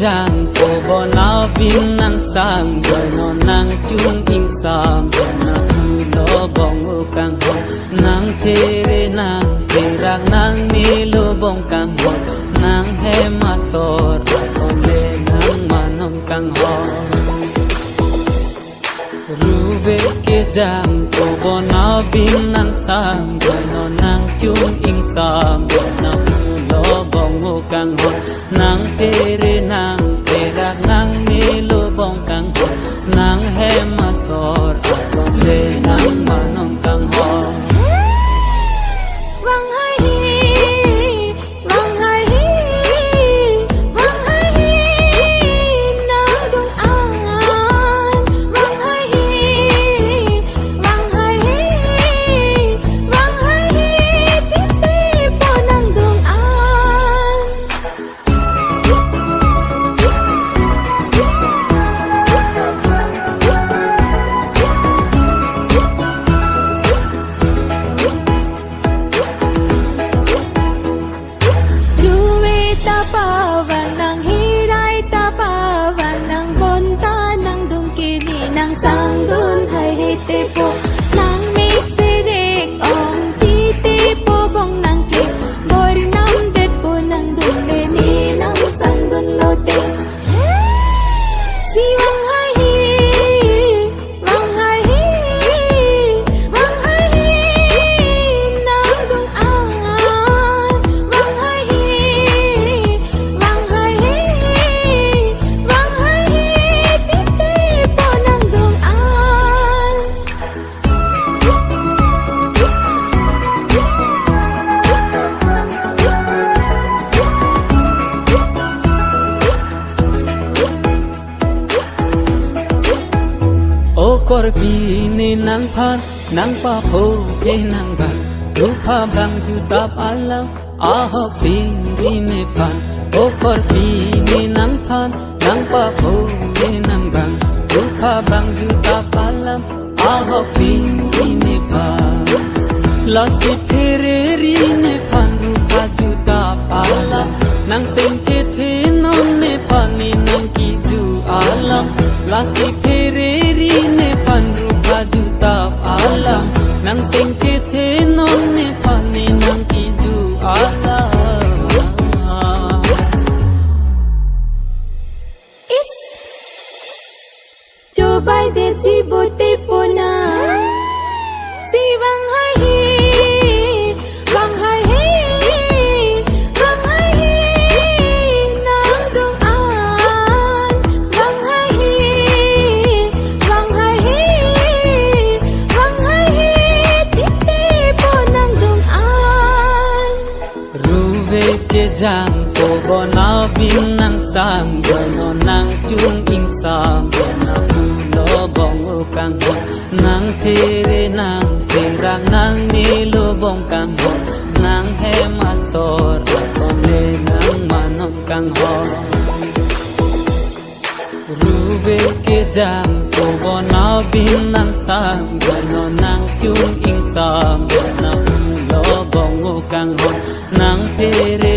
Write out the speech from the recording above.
jang ko bona bin nang sang no nang chung ing sam na lo bong kang ho nang tere nang terang nang ni lo bong kang ho nang he ma sor kon le nang manom kang ho ruve ke jang ko bona bin nang sang no nang chung ing sam na lo bong kang ho nang tere nang terang nang ni lo bong kang ho nang he ma sor kon le nang manom kang ho vang hai hi vang hai hi vang hai hi nang dung an vang hai hi vang hai hi vang hai hi tít tít po nang dung an tapawang nang hiray tapawang nang bonta nang dungkini nang sangdun hay hitipo nang miksirik ong titipo bong nang kik bor nam depo nang dunleni nang sangdun lote si wang hai hi wang hai hi wang hai hi nang dung an wang hai hi vang hai hi vang hai hi tít tít po nang dung an o korpi ni nang phan nang pa pho ke nang ba rupa bang ju tap alam a ho pin di ne phan o korpi ni nang phan nang pa pho ke nang bang rupa bang ju tap alam a ho pin di ne phan la si phere ri ne phan rupa ju tap alam nang sing che the non ne phan ni nang ki ju alam la si phere ri ne phan rupa ju tap alam nang sing che the non ne phan ni nang ki ju alam is coba de jibote pona si vang hai hi vang hai hi vang hai hi nang dung an vang hai hi vang hai hi vang hai hi tít tít po nang dung an ruve ke jang ko bona bin nang sang no nang chung ing sam na lo bong kang ho nang tere nang terang nang ni lo bong kang ho nang he ma sor kon le nang manom kang ho ruve ke jang ko bona bin nang sang no nang chung ing sam na lo bong kang ho nang tere